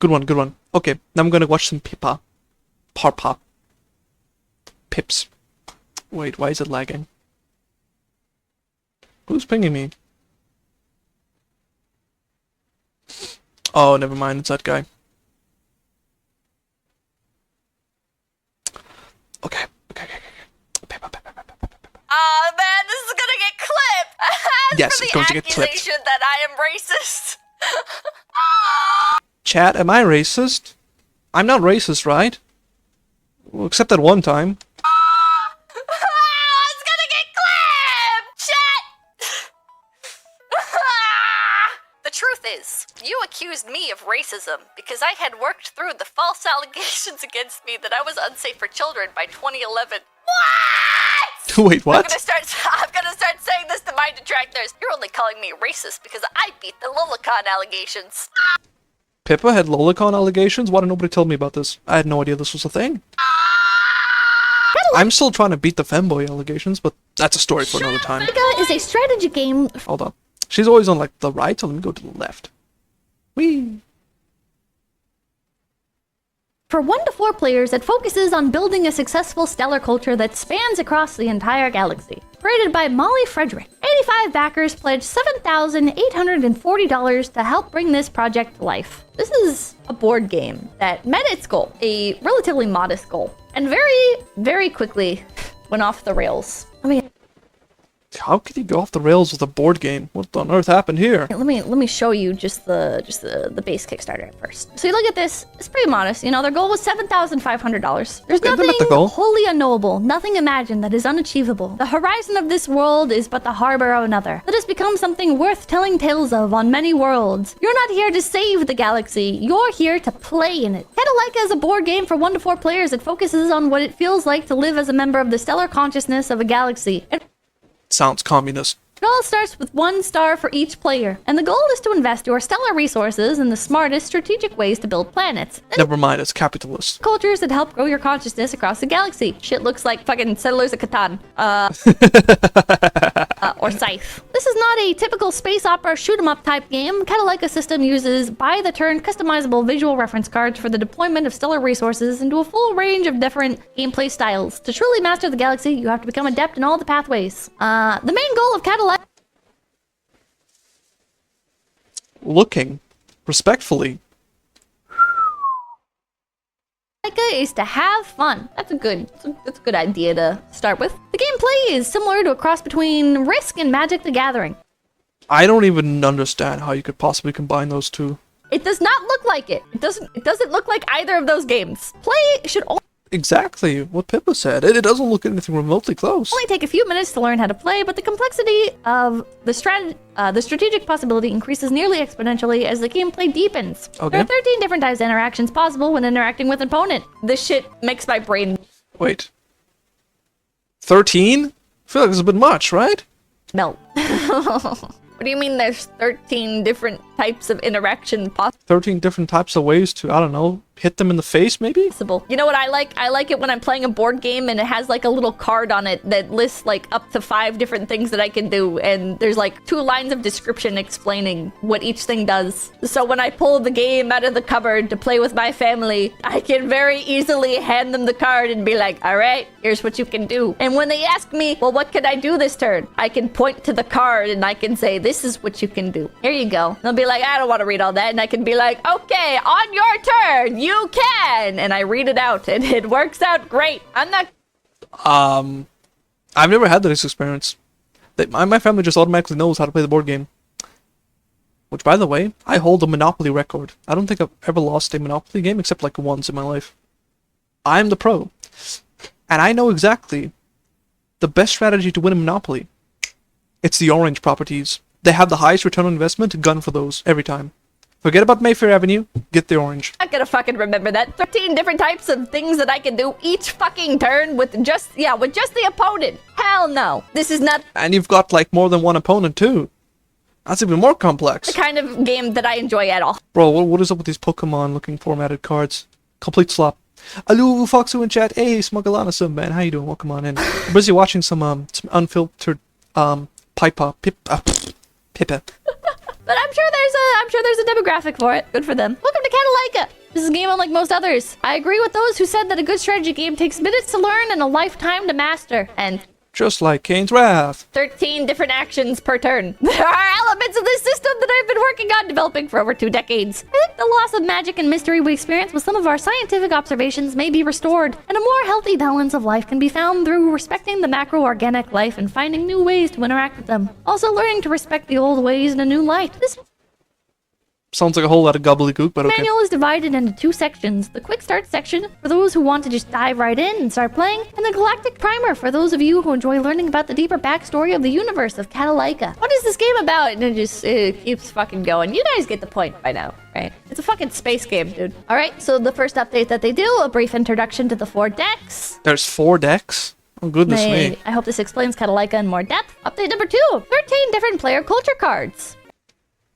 Good one, good one. Okay, now I'm gonna watch some Pippa. Parpa. Pips. Wait, why is it lagging? Who's pinging me? Oh, never mind, it's that guy. Okay. Pippa. Oh man, this is gonna get clipped! As Yes, for it's the going to get clipped. accusation that I am racist. Chat, am I racist? I'm not racist, right? Well, except that one time. It's gonna get clipped! Chat! The truth is, you accused me of racism because I had worked through the false allegations against me that I was unsafe for children by 2011. What? Wait, what? I'm gonna start saying this to my detractors. You're only calling me racist because I beat the Lolicon allegations. Pippa had Lolicon allegations? Why did nobody tell me about this? I had no idea this was a thing. I'm still trying to beat the femboy allegations, but that's a story for another time. Mega is a strategy game. Hold on. She's always on, like, the right, so let me go to the left. Whee! For 1 to 4 players that focuses on building a successful stellar culture that spans across the entire galaxy. Created by Molly Frederick. 85 backers pledged $7,840 to help bring this project to life. This is a board game that met its goal, a relatively modest goal, and very, very quickly went off the rails. I mean, How could you go off the rails with a board game? What on earth happened here? let me show you just the base Kickstarter at first. So you look at this, it's pretty modest. You know, their goal was $7,500. There's Okay, they met nothing the goal. wholly unknowable, nothing imagined that is unachievable. The horizon of this world is but the harbor of another. Let us become something worth telling tales of on many worlds. You're not here to save the galaxy, you're here to play in it. Catalyca is a board game for 1 to 4 players that focuses on what it feels like to live as a member of the stellar consciousness of a galaxy. Sounds communist. It all starts with 1 star for each player, and the goal is to invest your stellar resources in the smartest strategic ways to build planets. And Never mind, it's capitalist. cultures that help grow your consciousness across the galaxy. Shit looks like fucking Settlers of Catan. Or Scythe. This is not a typical space opera shoot 'em up type game. Catalyca system uses by-the-turn customizable visual reference cards for the deployment of stellar resources into a full range of different gameplay styles. To truly master the galaxy, you have to become adept in all the pathways. The main goal of Catalyca Looking respectfully. is to have fun. That's a good idea to start with. The gameplay is similar to a cross between Risk and Magic the Gathering. I don't even understand how you could possibly combine those two. It does not look like it. It doesn't look like either of those games. Play should Exactly what Pippa said. It doesn't look anything remotely close. only take a few minutes to learn how to play, but the complexity of the strategic possibility increases nearly exponentially as the gameplay deepens. Okay. There are 13 different types of interactions possible when interacting with an opponent. This shit makes my brain Wait. 13? I feel like this is a bit much, right? melt. What do you mean there's 13 different types of interaction 13 different types of ways to, I don't know, hit them in the face, maybe? possible? You know what I like? I like it when I'm playing a board game and it has like a little card on it that lists like up to 5 different things that I can do, and there's like 2 lines of description explaining what each thing does. So when I pull the game out of the cupboard to play with my family, I can very easily hand them the card and be like, all right, here's what you can do. And when they ask me, well, what can I do this turn? I can point to the card and I can say, this is what you can do. Here you go. They'll be like, I don't want to read all that. And I can be like, okay, on your turn, you can. And I read it out and it works out great. I'm not... I've never had this experience. My family just automatically knows how to play the board game. Which, by the way, I hold a Monopoly record. I don't think I've ever lost a Monopoly game except like once in my life. I'm the pro. And I know exactly the best strategy to win a Monopoly. It's the orange properties. They have the highest return on investment, gun for those, every time. Forget about Mayfair Avenue, get the orange. I'm not gonna fucking remember that. 13 different types of things that I can do each fucking turn with just the opponent. Hell no. This is not And you've got like more than one opponent too. That's even more complex. the kind of game that I enjoy at all. Bro, what is up with these Pokemon looking formatted cards? Complete slop. Hello, Foxu in chat. Hey, Smuggleana, man. How you doing? Welcome on in. I'm busy watching some unfiltered Pippa. But I'm sure there's a demographic for it. Good for them. Welcome to Catalika. This is a game unlike most others. I agree with those who said that a good strategy game takes minutes to learn and a lifetime to master. And Just like Kane's Wrath. 13 different actions per turn. There are elements of this system that I've been working on developing for over 2 decades. I think the loss of magic and mystery we experience with some of our scientific observations may be restored, and a more healthy balance of life can be found through respecting the macro-organic life and finding new ways to interact with them. Also learning to respect the old ways in a new light. This Sounds like a whole lot of gobbledygook, but okay. manual is divided into 2 sections. The quick start section for those who want to just dive right in and start playing, and the galactic primer for those of you who enjoy learning about the deeper backstory of the universe of Catalika. What is this game about? And it keeps fucking going. You guys get the point by now, right? It's a fucking space game, dude. Alright, so the first update that they do, a brief introduction to the 4 decks. There's 4 decks? Oh, goodness me. I hope this explains Catalika in more depth. Update number 2, 13 different player culture cards.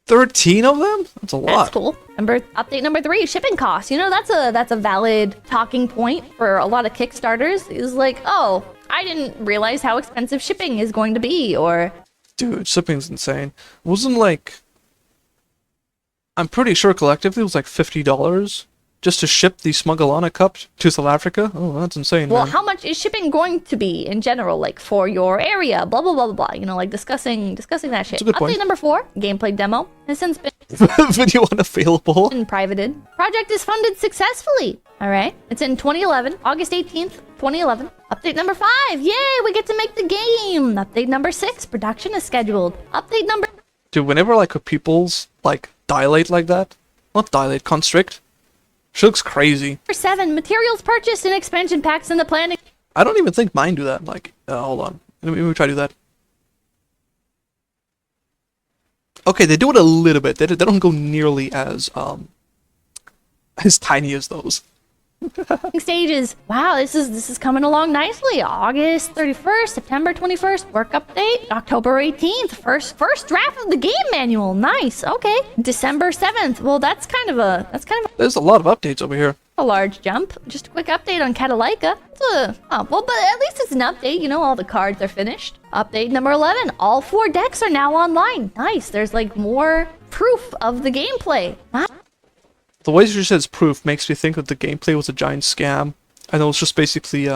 13 of them? That's a lot. That's cool. Update number 3, shipping costs. You know, that's a valid talking point for a lot of Kickstarters. Is like, oh, I didn't realize how expensive shipping is going to be, or... Dude, shipping's insane. Wasn't like... I'm pretty sure collectively it was like $50 just to ship the Smugglana Cup to South Africa. Oh, that's insane, Well, man. how much is shipping going to be in general, like for your area? Blah blah blah blah blah. You know, like discussing that shit. a good Update point. number 4, gameplay demo has since been Video unavailable. privated. Project is funded successfully. All right, it's in 2011, August 18th, 2011. Update number 5, yay, we get to make the game. Update number 6, production is scheduled. Update number Dude, whenever like people's like dilate like that, not dilate, constrict, she looks crazy. 7, materials purchased and expansion packs in the planning. I don't even think mine do that. Like, hold on. Let me try to do that. Okay, they do it a little bit. They don't go nearly as tiny as those. Stages. Wow, this is coming along nicely. August 31st, September 21st, work update. October 18th, first draft of the game manual. Nice. Okay. December 7th. Well, that's kind of a There's a lot of updates over here. large jump. Just a quick update on Catalika. Well, but at least it's an update. You know, all the cards are finished. Update number 11. All 4 decks are now online. Nice. There's like more proof of the gameplay. The way she says proof makes me think that the gameplay was a giant scam. And it was just basically,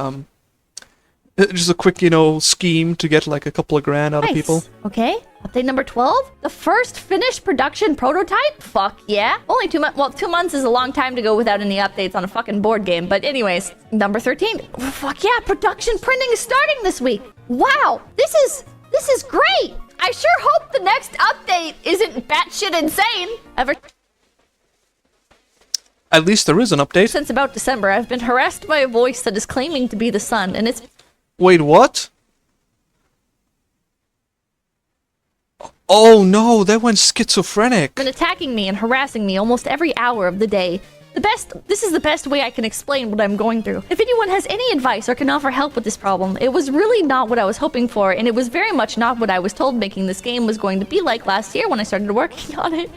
just a quick, scheme to get like a couple of grand out of people. Okay. Update number 12. The first finished production prototype? Fuck yeah. Only 2 months. Well, 2 months is a long time to go without any updates on a fucking board game. But anyways, number 13. Fuck yeah. Production printing is starting this week. Wow. This is great. I sure hope the next update isn't batshit insane. At least there is an update. Since about December, I've been harassed by a voice that is claiming to be the sun, and it's Wait, what? Oh no, that went schizophrenic. been attacking me and harassing me almost every hour of the day. This is the best way I can explain what I'm going through. If anyone has any advice or can offer help with this problem, it was really not what I was hoping for, and it was very much not what I was told making this game was going to be like last year when I started working on it.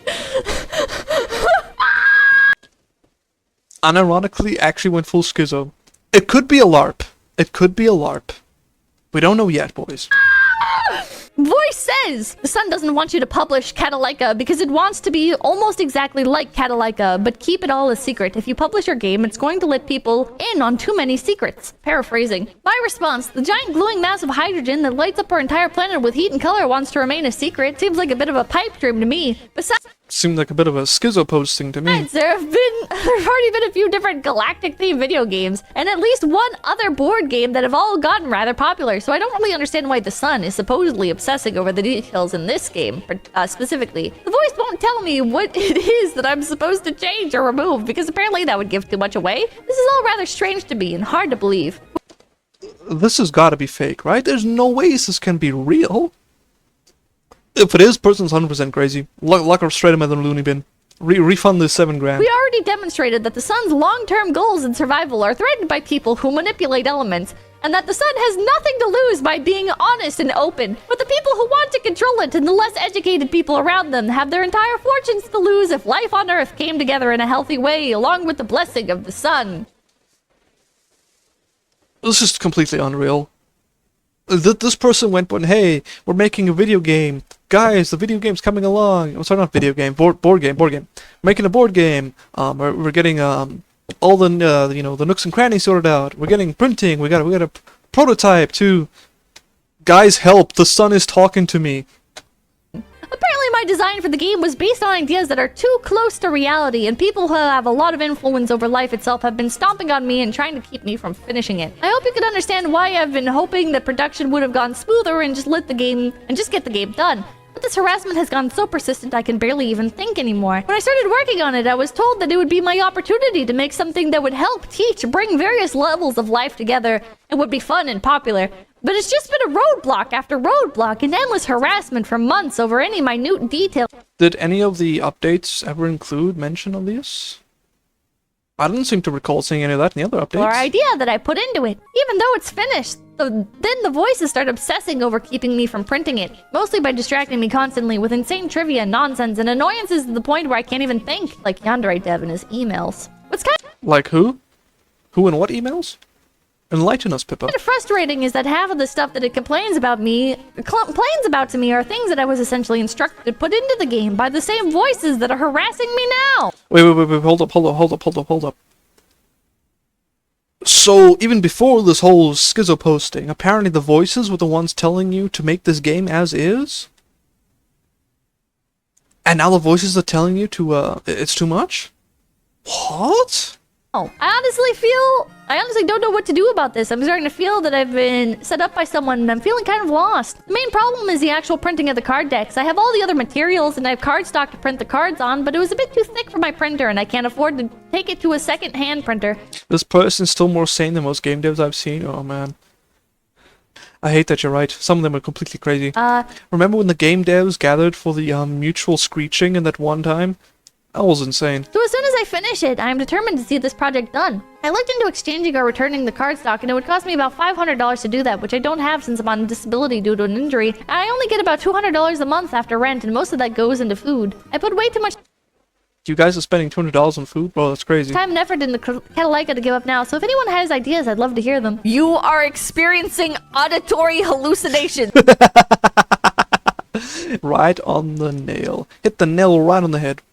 Unironically, actually went full schizo. It could be a LARP. It could be a LARP. We don't know yet, boys. Voice says the Sun doesn't want you to publish Catalika because it wants to be almost exactly like Catalika, but keep it all a secret. If you publish your game, it's going to let people in on too many secrets. Paraphrasing. My response, the giant gluing mass of hydrogen that lights up our entire planet with heat and color wants to remain a secret. Seems like a bit of a pipe dream to me. Besides, Seemed like a bit of a schizo posting to me. there have already been a few different galactic-themed video games, and at least one other board game that have all gotten rather popular, so I don't really understand why the Sun is supposedly obsessing over the details in this game, specifically. The voice won't tell me what it is that I'm supposed to change or remove, because apparently that would give too much away. This is all rather strange to me and hard to believe. This has got to be fake, right? There's no ways this can be real. If it is, person's 100% crazy. Lock her straight in the loony bin. Refund the 7 grand. We already demonstrated that the Sun's long-term goals in survival are threatened by people who manipulate elements, and that the Sun has nothing to lose by being honest and open. But the people who want to control it and the less educated people around them have their entire fortunes to lose if life on Earth came together in a healthy way, along with the blessing of the Sun. This is completely unreal. This person went, hey, we're making a video game. guys, the video game's coming along. Oh, sorry, not video game, board game. We're making a board game. We're getting all the the nooks and crannies sorted out. We're getting printing. We got a prototype too. Guys, help! The sun is talking to me. Apparently my design for the game was based on ideas that are too close to reality, and people who have a lot of influence over life itself have been stomping on me and trying to keep me from finishing it. I hope you can understand why I've been hoping that production would have gone smoother and just get the game done. But this harassment has gone so persistent I can barely even think anymore. When I started working on it, I was told that it would be my opportunity to make something that would help teach, bring various levels of life together, and would be fun and popular. But it's just been a roadblock after roadblock and endless harassment for months over any minute detail. Did any of the updates ever include mention of this? I didn't seem to recall seeing any of that in the other updates. Or idea that I put into it. Even though it's finished, then the voices start obsessing over keeping me from printing it, mostly by distracting me constantly with insane trivia, nonsense, and annoyances to the point where I can't even think, like Yandere Dev and his emails. What's kind Like who? Who and what emails? Enlighten us, Pippa. of frustrating is that half of the stuff that it complains about to me are things that I was essentially instructed to put into the game by the same voices that are harassing me now. Wait, hold up. So, even before this whole Schizo posting, apparently the voices were the ones telling you to make this game as is? And now the voices are telling you to, it's too much? What? Oh, I honestly don't know what to do about this. I'm starting to feel that I've been set up by someone and I'm feeling kind of lost. The main problem is the actual printing of the card decks. I have all the other materials and I have cardstock to print the cards on, but it was a bit too thick for my printer and I can't afford to take it to a second-hand printer. This person's still more sane than most game devs I've seen. Oh, man. I hate that you're right. Some of them are completely crazy. Remember when the game devs gathered for the mutual screeching in that one time? That was insane. So as soon as I finish it, I am determined to see this project done. I looked into exchanging or returning the cardstock, and it would cost me about $500 to do that, which I don't have since I'm on disability due to an injury. And I only get about $200 a month after rent, and most of that goes into food. I put way too much You guys are spending $200 on food? Bro, that's crazy. time and effort in the Catalika to give up now, so if anyone has ideas, I'd love to hear them. You are experiencing auditory hallucinations. Right on the nail. Hit the nail right on the head.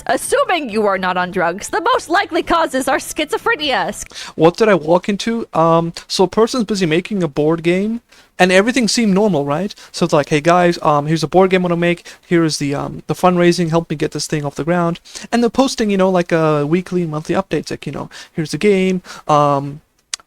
Assuming you are not on drugs, the most likely causes are schizophrenia. What did I walk into? So a person's busy making a board game, and everything seemed normal, right? So it's like, hey guys, here's a board game I want to make. Here's the fundraising, help me get this thing off the ground. And they're posting, like a weekly, monthly updates, like, here's the game.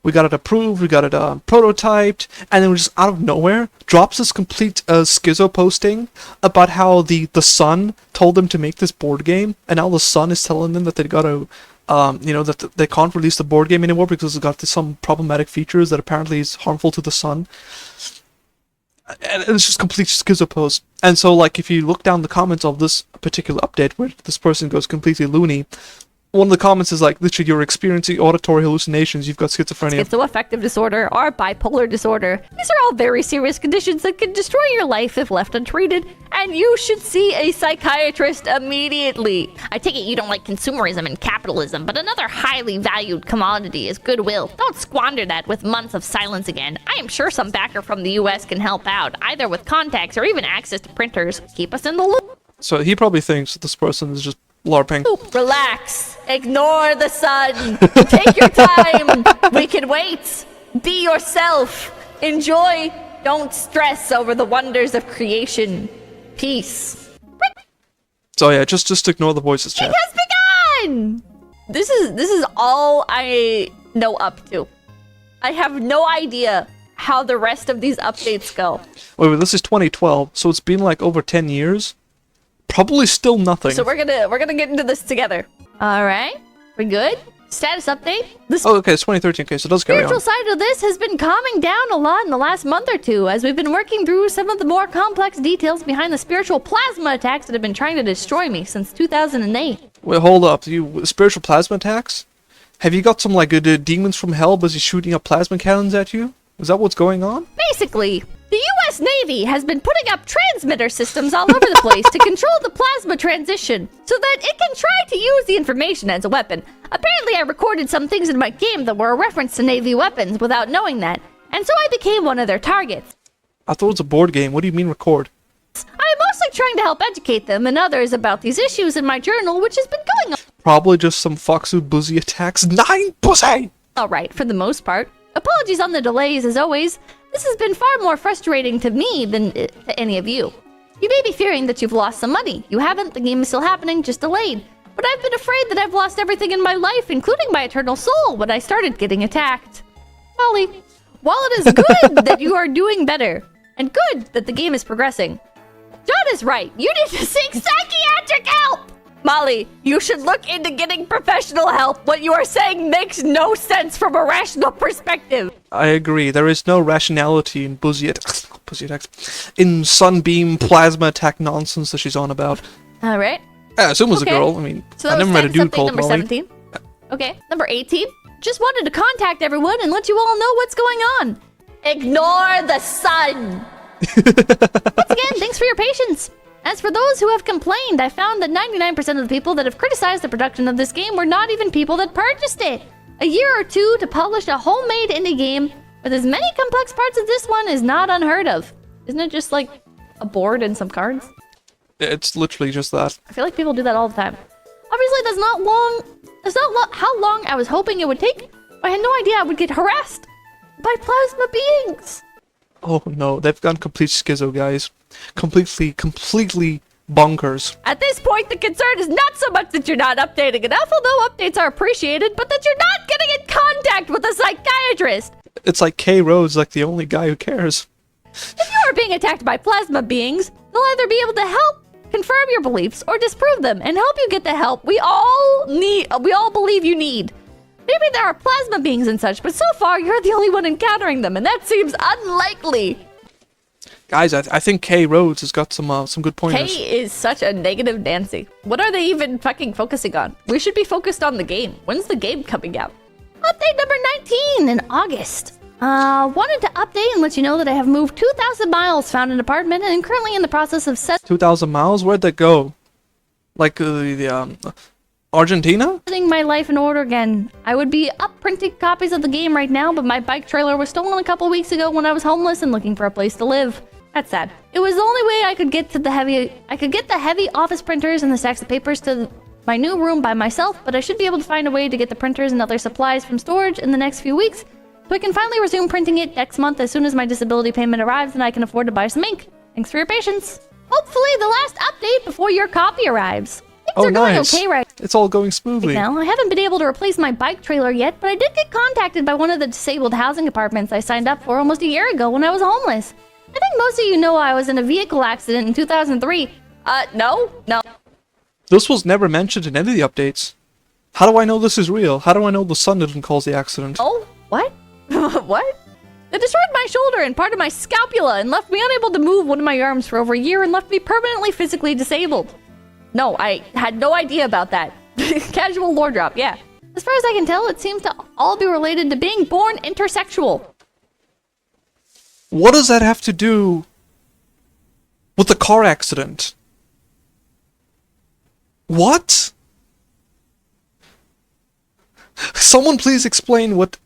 We got it approved, we got it prototyped, and then just out of nowhere drops this complete Schizo posting about how the Sun told them to make this board game, and now the Sun is telling them that they gotta, that they can't release the board game anymore because it's got some problematic features that apparently is harmful to the Sun. And it's just complete Schizo post. And so, like, if you look down the comments of this particular update where this person goes completely loony, one of the comments is like, literally, you're experiencing auditory hallucinations, you've got schizophrenia. Schizoaffective disorder or bipolar disorder. These are all very serious conditions that can destroy your life if left untreated, and you should see a psychiatrist immediately. I take it you don't like consumerism and capitalism, but another highly valued commodity is goodwill. Don't squander that with months of silence again. I am sure some backer from the US can help out, either with contacts or even access to printers. Keep us in the loop. So he probably thinks that this person is just LARPing. Relax. Ignore the sun. Take your time. We can wait. Be yourself. Enjoy. Don't stress over the wonders of creation. Peace. So yeah, just ignore the voices, chat. It has begun. This is all I know up to. I have no idea how the rest of these updates go. Wait, this is 2012, so it's been like over 10 years. Probably still nothing. So we're gonna get into this together. All right, we good? Status update. Oh, okay, it's 2013. Okay, so it does carry on. The spiritual side of this has been calming down a lot in the last month or two, as we've been working through some of the more complex details behind the spiritual plasma attacks that have been trying to destroy me since 2008. Wait, hold up. You spiritual plasma attacks? Have you got some like demons from hell busy shooting up plasma cannons at you? Is that what's going on? Basically, the US Navy has been putting up transmitter systems all over the place to control the plasma transition, so that it can try to use the information as a weapon. Apparently I recorded some things in my game that were a reference to Navy weapons without knowing that, and so I became one of their targets. I thought it was a board game. What do you mean record? I I'm mostly trying to help educate them and others about these issues in my journal, which has been going on. Probably just some Foxu Buzzy attacks. 9 pussy! Alright, for the most part. Apologies on the delays, as always. This has been far more frustrating to me than to any of you. You may be fearing that you've lost some money. You haven't, the game is still happening, just delayed. But I've been afraid that I've lost everything in my life, including my eternal soul, when I started getting attacked. Molly, while it is good that you are doing better, and good that the game is progressing, John is right. You need to seek psychiatric help! Molly, you should look into getting professional help. What you are saying makes no sense from a rational perspective. I agree. There is no rationality in Buzzy attacks. In Sunbeam plasma attack nonsense that she's on about. Alright. I assume it was Okay. a girl. I mean, So I that was never met a status dude update called number Molly. 17. Okay, number 18. Just wanted to contact everyone and let you all know what's going on. Ignore the sun. Once again, thanks for your patience. As for those who have complained, I found that 99% of the people that have criticized the production of this game were not even people that purchased it. A year or two to polish a homemade indie game with as many complex parts as this one is not unheard of. Isn't it just like a board and some cards? It's literally just that. I feel like people do that all the time. Obviously, that's not long. That's not how long I was hoping it would take. I had no idea I would get harassed by plasma beings. Oh no, they've gone complete schizo, guys. Completely bonkers. At this point, the concern is not so much that you're not updating enough, although updates are appreciated, but that you're not getting in contact with a psychiatrist. It's like K. Rhodes, like the only guy who cares. If you are being attacked by plasma beings, they'll either be able to help confirm your beliefs or disprove them and help you get the help we all believe you need. Maybe there are plasma beings and such, but so far you're the only one encountering them, and that seems unlikely. Guys, I think K. Rhodes has got some good pointers. Kay is such a negative Nancy. What are they even fucking focusing on? We should be focused on the game. When's the game coming out? Update number 19 in August. Wanted to update and let you know that I have moved 2,000 miles, found an apartment, and am currently in the process of 2,000 miles? Where'd that go? Like Argentina? setting my life in order again. I would be up printing copies of the game right now, but my bike trailer was stolen a couple weeks ago when I was homeless and looking for a place to live. That's sad. It was the only way I could get the heavy office printers and the stacks of papers to my new room by myself, but I should be able to find a way to get the printers and other supplies from storage in the next few weeks, so I can finally resume printing it next month as soon as my disability payment arrives and I can afford to buy some ink. Thanks for your patience. Hopefully the last update before your copy arrives. Things are going okay right It's all going smoothly. now. I haven't been able to replace my bike trailer yet, but I did get contacted by one of the disabled housing apartments I signed up for almost a year ago when I was homeless. I think most of you know I was in a vehicle accident in 2003. No. This was never mentioned in any of the updates. How do I know this is real? How do I know the sun didn't cause the accident? Oh, what? What? It destroyed my shoulder and part of my scapula and left me unable to move one of my arms for over a year and left me permanently physically disabled. No, I had no idea about that. Casual lore drop, yeah. As far as I can tell, it seems to all be related to being born intersexual. What does that have to do with the car accident? What? Someone please explain what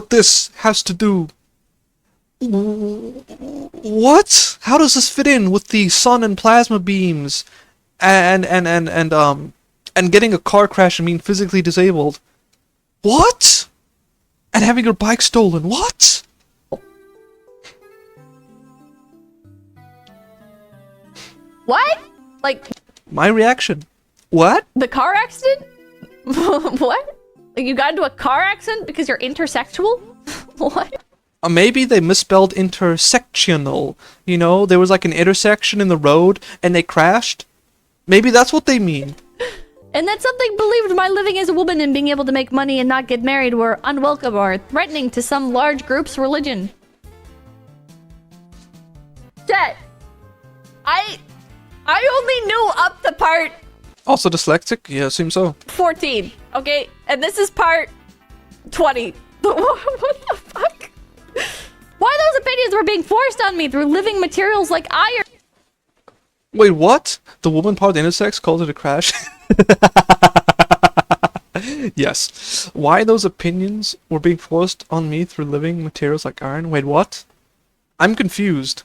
this has to do. What? How does this fit in with the sun and plasma beams and getting a car crash and being physically disabled? What? And having your bike stolen? What? What? Like, My reaction. What? the car accident? What? Like, you got into a car accident because you're intersexual? What? Maybe they misspelled intersectional. You know, there was like an intersection in the road and they crashed. Maybe that's what they mean. And that something believed my living as a woman and being able to make money and not get married were unwelcome or threatening to some large group's religion. Chat. I only knew up to part Also dyslexic? Yeah, seems so. 14, okay? And this is part 20. What the fuck? Why those opinions were being forced on me through living materials like iron? Wait, what? The woman part intersex called it a crash? Yes. Why those opinions were being forced on me through living materials like iron? Wait, what? I'm confused.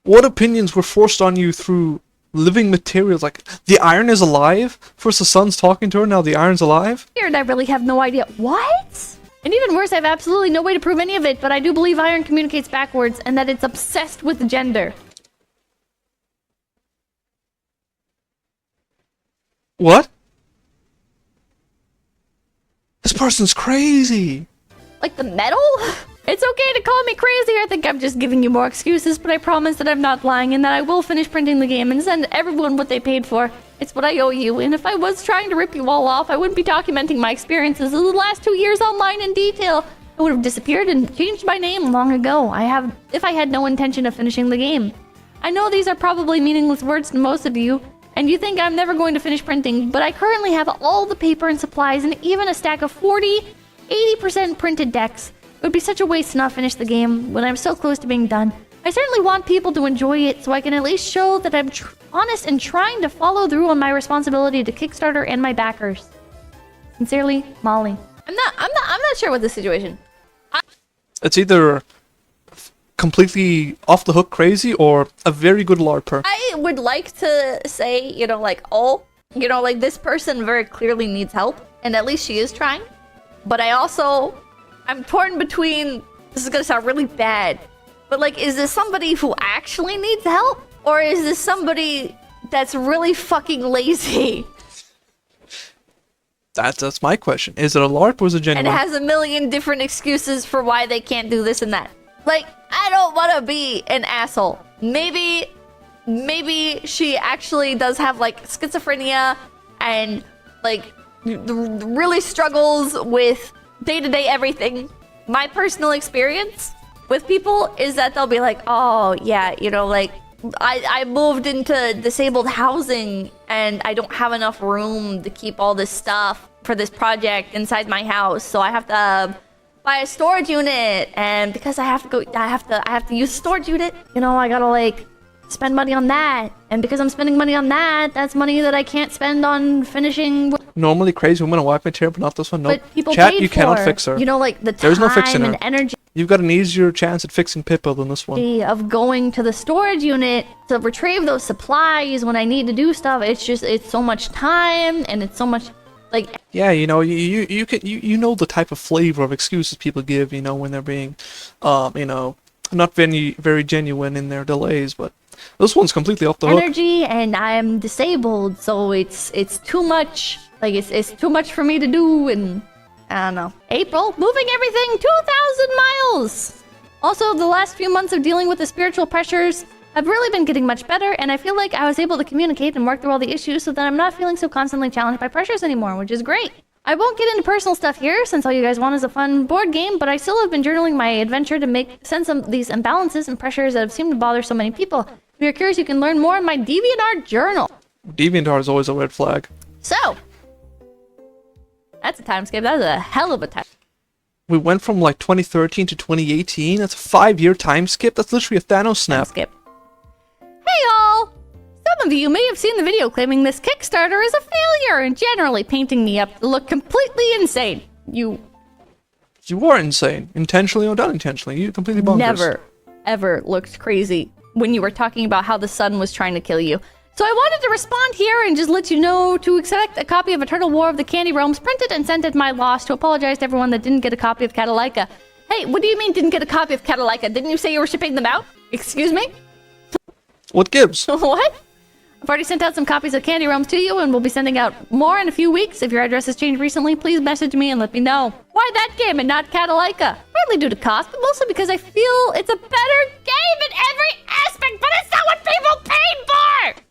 What opinions were forced on you through living materials? Like, the iron is alive? First the sun's talking to her, now the iron's alive? Weird, I really have no idea. What? And even worse, I have absolutely no way to prove any of it, but I do believe iron communicates backwards and that it's obsessed with gender. What? This person's crazy. Like the metal? It's okay to call me crazy. I think I'm just giving you more excuses, but I promise that I'm not lying and that I will finish printing the game and send everyone what they paid for. It's what I owe you, and if I was trying to rip you all off, I wouldn't be documenting my experiences of the last 2 years online in detail. I would have disappeared and changed my name long ago. If I had no intention of finishing the game. I know these are probably meaningless words to most of you, and you think I'm never going to finish printing, but I currently have all the paper and supplies and even a stack of 80% printed decks. It would be such a waste to not finish the game when I'm so close to being done. I certainly want people to enjoy it, so I can at least show that I'm honest and trying to follow through on my responsibility to Kickstarter and my backers. Sincerely, Molly. I'm not sure what the situation. It's either completely off the hook crazy or a very good LARPer. I would like to say, like this person very clearly needs help, and at least she is trying. But I'm torn between, this is gonna sound really bad, but like, is this somebody who actually needs help? Or is this somebody that's really fucking lazy? That's my question. Is it a LARP or is it genuine? And has a million different excuses for why they can't do this and that. Like, I don't want to be an asshole. Maybe she actually does have like schizophrenia and like really struggles with day-to-day everything. My personal experience with people is that they'll be like, oh yeah, like I moved into disabled housing and I don't have enough room to keep all this stuff for this project inside my house, so I have to buy a storage unit, and because I have to use a storage unit, I gotta like spend money on that, and because I'm spending money on that, that's money that I can't spend on finishing. Normally crazy women are wipe material, but not this one. No. But people Chat, paid you cannot fix her. Like the There's no time fixing her. and energy You've got an easier chance at fixing Pippa than this one. of going to the storage unit to retrieve those supplies when I need to do stuff. It's so much time, and it's so much like. Yeah, you know the type of flavor of excuses people give, when they're being, not very genuine in their delays, but this one's completely off the hook. Energy, and I'm disabled, so it's too much. Like it's too much for me to do, and I don't know. April, moving everything 2,000 miles. Also, the last few months of dealing with the spiritual pressures have really been getting much better, and I feel like I was able to communicate and work through all the issues so that I'm not feeling so constantly challenged by pressures anymore, which is great. I won't get into personal stuff here, since all you guys want is a fun board game, but I still have been journaling my adventure to make sense of these imbalances and pressures that have seemed to bother so many people. If you're curious, you can learn more in my DeviantArt journal. DeviantArt is always a red flag. So, that's a time skip. That was a hell of a time. We went from like 2013 to 2018. That's a 5-year time skip. That's literally a Thanos snap. Skip. Hey y'all! Some of you may have seen the video claiming this Kickstarter is a failure and generally painting me up to look completely insane. You are insane. Intentionally or unintentionally. You completely bonkers. Never, ever looked crazy when you were talking about how the sun was trying to kill you. So I wanted to respond here and just let you know to expect a copy of Eternal War of the Candy Realms printed and sent at my loss, to apologize to everyone that didn't get a copy of Catalika. Hey, what do you mean didn't get a copy of Catalika? Didn't you say you were shipping them out? Excuse me? What gives? What? I've already sent out some copies of Candy Realms to you, and we'll be sending out more in a few weeks. If your address has changed recently, please message me and let me know. Why that game and not Catalika? Partly due to cost, but mostly because I feel it's a better game in every aspect, but it's not what people paid for!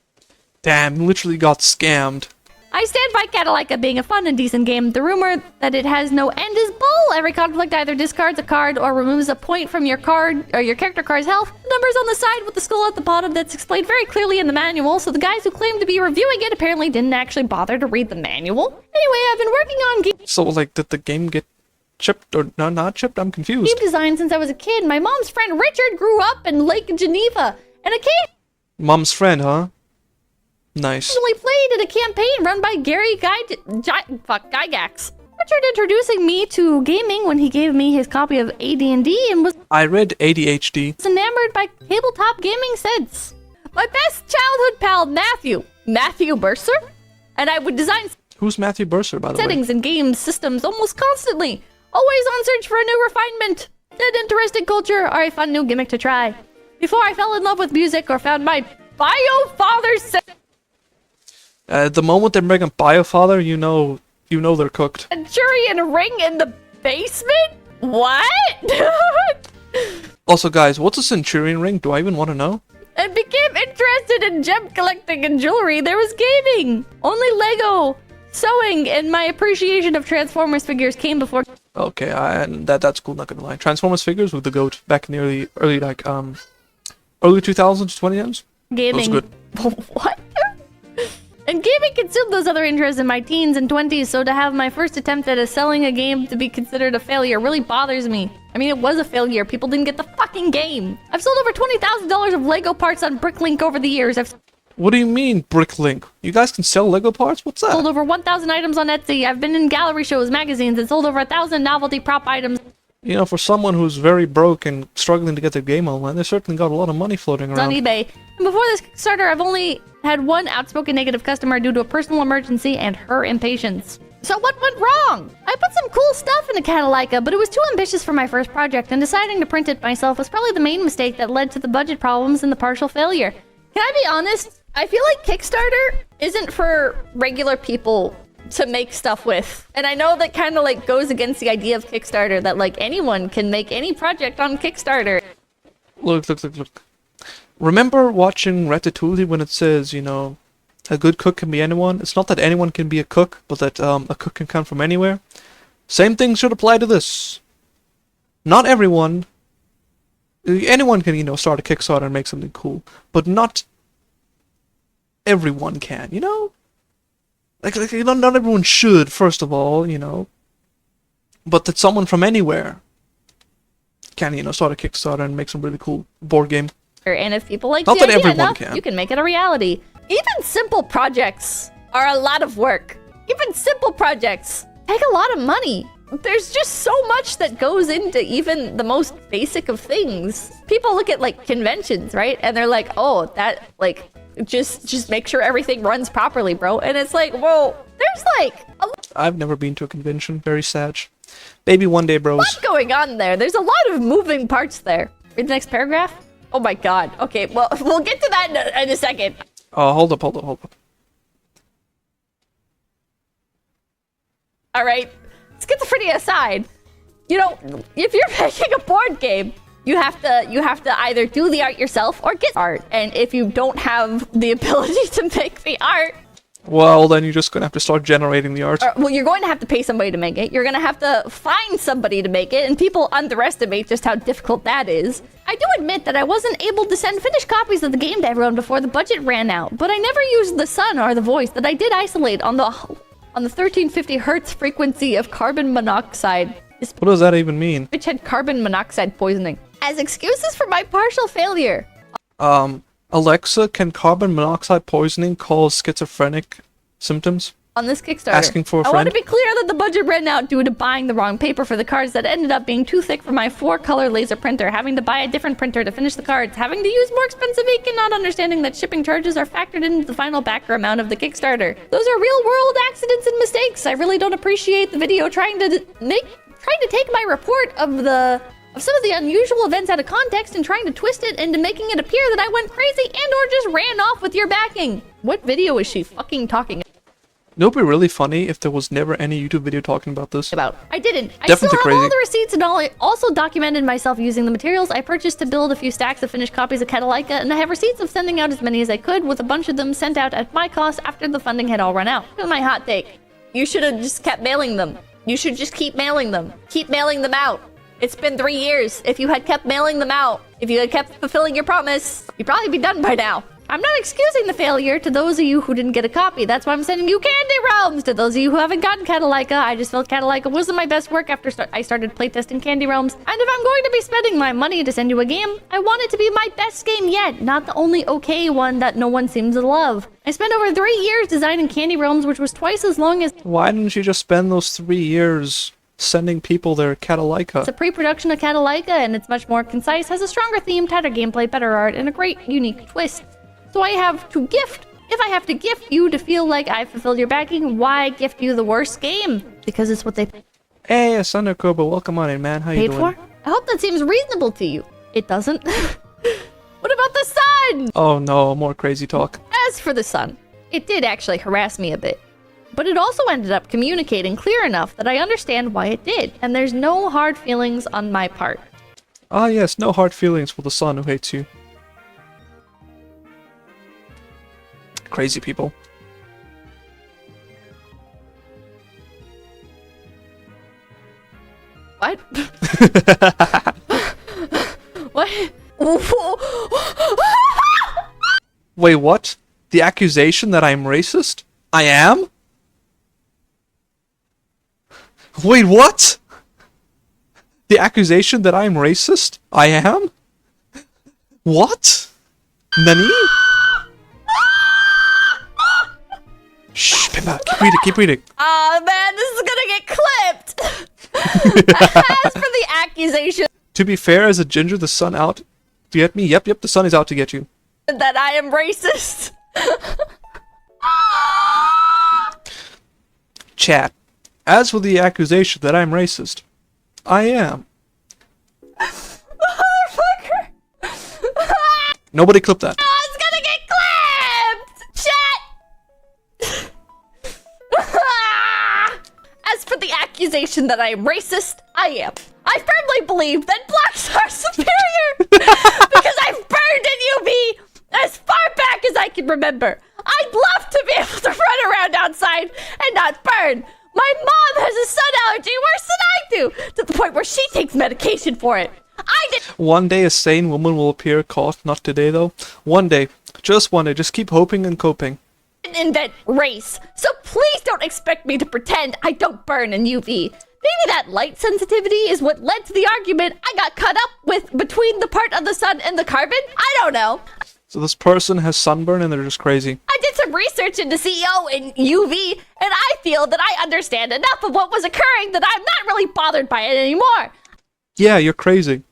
Damn, literally got scammed. I stand by Catalika being a fun and decent game. The rumor that it has no end is bull. Every conflict either discards a card or removes a point from your card or your character card's health. The number's on the side with the skull at the bottom that's explained very clearly in the manual, so the guys who claim to be reviewing it apparently didn't actually bother to read the manual. Anyway, I've been working on So, like, did the game get chipped or not chipped? I'm confused. game design since I was a kid. My mom's friend Richard grew up in Lake Geneva, and Mom's friend, huh? Nice. occasionally played in a campaign run by Gary Gygax. Pretty Richard introducing me to gaming when he gave me his copy of AD&D and was I read ADHD. enamored by tabletop gaming since. My best childhood pal, Matthew Burser, and I would design Who's Matthew Burser, by the way? settings and game systems almost constantly, always on search for a new refinement, an interesting culture, or a fun new gimmick to try. Before I fell in love with music or found my bio-father's The moment they bring up Biofather, you know they're cooked. Centurion ring in the basement? What? Also, guys, what's a Centurion ring? Do I even want to know? And became interested in gem collecting and jewelry. There was gaming. Only Lego, sewing, and my appreciation of Transformers figures came before. Okay, and that's cool. Not gonna lie. Transformers figures with the goat back in the early 2000s, 2010s. Gaming. Those good. What? And gaming consumed those other interests in my teens and 20s, so to have my first attempt at selling a game to be considered a failure really bothers me. I mean, it was a failure. People didn't get the fucking game. I've sold over $20,000 of Lego parts on Bricklink over the years. I've What do you mean, Bricklink? You guys can sell Lego parts? What's sold that? over 1,000 items on Etsy. I've been in gallery shows, magazines, and sold over 1,000 novelty prop items You know, for someone who's very broke and struggling to get their game online, they certainly got a lot of money floating on around. eBay. And before this Kickstarter, I've only had one outspoken negative customer due to a personal emergency and her impatience. So what went wrong? I put some cool stuff into Catalyca, but it was too ambitious for my first project, and deciding to print it myself was probably the main mistake that led to the budget problems and the partial failure. Can I be honest? I feel like Kickstarter isn't for regular people to make stuff with. And I know that kind of like goes against the idea of Kickstarter, that like anyone can make any project on Kickstarter. Look. Remember watching Ratatouille when it says, you know, a good cook can be anyone? It's not that anyone can be a cook, but that a cook can come from anywhere. Same thing should apply to this. Not everyone. Anyone can, you know, start a Kickstarter and make something cool. But not everyone can, you know? Like you know, not everyone should, first of all, you know. But that someone from anywhere can, you know, start a Kickstarter and make some really cool board game. And if people like Not the that idea everyone enough, can. you can make it a reality. Even simple projects are a lot of work. Even simple projects take a lot of money. There's just so much that goes into even the most basic of things. People look at like conventions, right? And they're like, oh, that like just make sure everything runs properly, bro. And it's like, whoa, there's like a I've never been to a convention. Very sad. Maybe one day, bros. lot going on there. There's a lot of moving parts there. Read the next paragraph. Oh my god. Okay, well, we'll get to that in a second. Oh, hold up. All right, schizophrenia aside, you know, if you're making a board game, you have to either do the art yourself or get art. And if you don't have the ability to make the art, Well, then you're just gonna have to start generating the art. well, you're going to have to pay somebody to make it. You're going to have to find somebody to make it, and people underestimate just how difficult that is. I do admit that I wasn't able to send finished copies of the game to everyone before the budget ran out, but I never used the sun or the voice that I did isolate on the 1350 hertz frequency of carbon monoxide. This What does that even mean? bitch had carbon monoxide poisoning. As excuses for my partial failure. Alexa, can carbon monoxide poisoning cause schizophrenic symptoms? On this Kickstarter. Asking for a I want friend? to be clear that the budget ran out due to buying the wrong paper for the cards that ended up being too thick for my 4-color laser printer, having to buy a different printer to finish the cards, having to use more expensive ink, and not understanding that shipping charges are factored into the final backer amount of the Kickstarter. Those are real-world accidents and mistakes. I really don't appreciate the video trying to take my report of some of the unusual events out of context and trying to twist it into making it appear that I went crazy and or just ran off with your backing. What video is she fucking talking It would be really funny if there was never any YouTube video talking about this. about? I didn't. I Definitely still have crazy. all the receipts and all. I also documented myself using the materials I purchased to build a few stacks of finished copies of Catalyca, and I have receipts of sending out as many as I could, with a bunch of them sent out at my cost after the funding had all run out. Here's my hot take. You should have just kept mailing them. You should just keep mailing them. Keep mailing them out. It's been 3 years. If you had kept mailing them out, if you had kept fulfilling your promise, you'd probably be done by now. I'm not excusing the failure to those of you who didn't get a copy. That's why I'm sending you candy realms. To those of you who haven't gotten Catalika, I just felt Catalika wasn't my best work after I started playtesting candy realms. And if I'm going to be spending my money to send you a game, I want it to be my best game yet, not the only okay one that no one seems to love. I spent over 3 years designing candy realms, which was twice as long as Why didn't you just spend those 3 years sending people their Catalika? it's a pre-production of Catalika, and it's much more concise, has a stronger theme, tighter gameplay, better art, and a great, unique twist. So I have to gift. If I have to gift you to feel like I fulfilled your backing, why gift you the worst game? Because it's what they Hey, it's Undercover, welcome on in, man. How you paid doing? for? I hope that seems reasonable to you. It doesn't. What about the sun? Oh no, more crazy talk. As for the sun, it did actually harass me a bit. But it also ended up communicating clear enough that I understand why it did, and there's no hard feelings on my part. Ah yes, no hard feelings for the son who hates you. Crazy people. What? What? Wait, what? The accusation that I'm racist? I am? Wait, what? The accusation that I'm racist? I am? What? Nani? Shh, Pippa, keep reading. Aw, man, this is gonna get clipped! As for the accusation To be fair, as a ginger, the sun out to get me? Yep, the sun is out to get you. that I am racist. Chat. As for the accusation that I'm racist, I am. Motherfucker! Nobody clip that. Oh, it's gonna get clipped! Chat! As for the accusation that I am racist, I am. I firmly believe that blacks are superior because I've burned in UV as far back as I can remember. I'd love to be able to run around outside and not burn. My mom has a sun allergy worse than I do, to the point where she takes medication for it. I did. One day a sane woman will appear caught, not today though. One day, just keep hoping and coping. Invent race, so please don't expect me to pretend I don't burn in UV. Maybe that light sensitivity is what led to the argument I got caught up with between the part of the sun and the carbon. I don't know. So this person has sunburn and they're just crazy. I did some research into CEO and UV, and I feel that I understand enough of what was occurring that I'm not really bothered by it anymore. Yeah, you're crazy.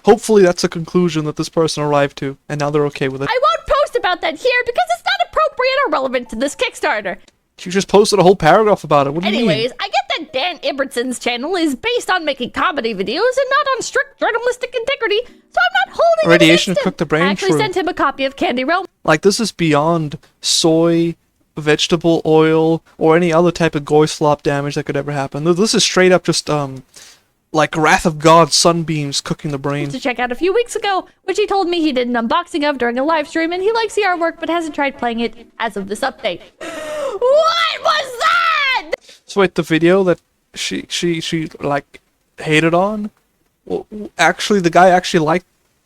Hopefully that's a conclusion that this person arrived to, and now they're okay with it. I won't post about that here because it's not appropriate or relevant to this Kickstarter. You just posted a whole paragraph about it. What do you mean? Anyways, I get that Dan Ibbetson's channel is based on making comedy videos and not on strict journalistic integrity, so I'm not holding Radiation it against him. cooked the brain, I actually true. sent him a copy of Candy Realm. Like, this is beyond soy, vegetable oil, or any other type of goy slop damage that could ever happen. This is straight up just, like Wrath of God sunbeams cooking the brain. To check out a few weeks ago, which he told me he did an unboxing of during a live stream, and he likes the artwork but hasn't tried playing it as of this update. What was that? So wait, the video that she like hated on? Well, actually, the guy actually liked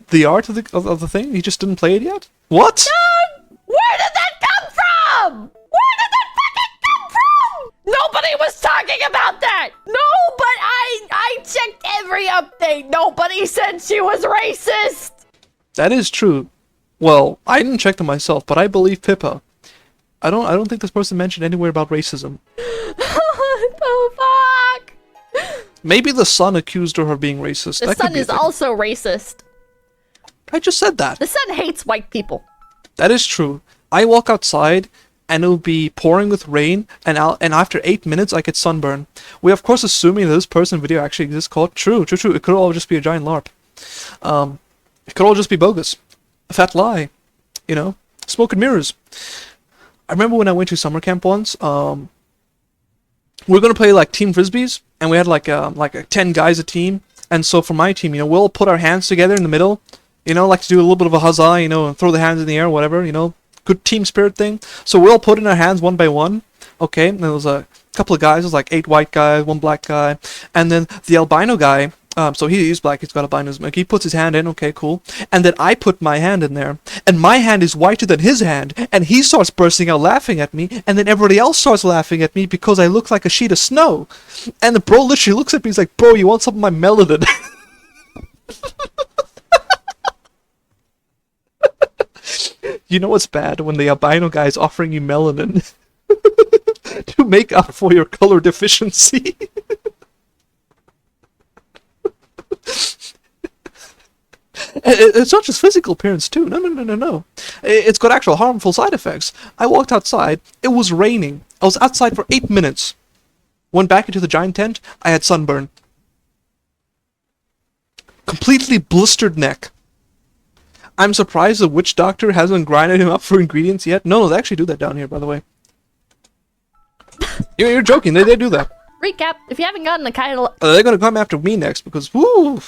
the art of the thing. He just didn't play it yet. What? Where did that come from? Where did that fucking come from? Nobody was talking about that. No, but I checked every update. Nobody said she was racist. That is true. Well, I didn't check them myself, but I believe Pippa. I don't think this person mentioned anywhere about racism. Oh, fuck. Maybe the sun accused her of being racist. The That could sun be a is thing. also racist. I just said that. The sun hates white people. That is true. I walk outside and it'll be pouring with rain, and after 8 minutes I get sunburn. We of course assuming that this person video actually exists. Called true. It could all just be a giant LARP. It could all just be bogus, a fat lie. You know, smoke and mirrors. I remember when I went to summer camp once. We were gonna play like team frisbees, and we had like 10 guys a team. And so for my team, you know, we'll put our hands together in the middle. You know, like to do a little bit of a huzzah, you know, and throw the hands in the air, whatever, you know, good team spirit thing. So we'll put in our hands one by one, okay, and there was a couple of guys, it was like 8 white guys, 1 black guy, and then the albino guy, So he's black, he's got albinism. Like, he puts his hand in, okay, cool. And then I put my hand in there, and my hand is whiter than his hand, and he starts bursting out laughing at me, and then everybody else starts laughing at me because I look like a sheet of snow. And the bro literally looks at me, he's like, bro, you want some of my melanin? You know what's bad? When the albino guy is offering you melanin to make up for your color deficiency. It's not just physical appearance too. No. It's got actual harmful side effects. I walked outside. It was raining. I was outside for 8 minutes. Went back into the giant tent. I had sunburn. Completely blistered neck. I'm surprised the witch doctor hasn't grinded him up for ingredients yet. No, they actually do that down here, by the way. You're joking. They do that. Recap, if you haven't gotten the title... They're gonna come after me next because, woo...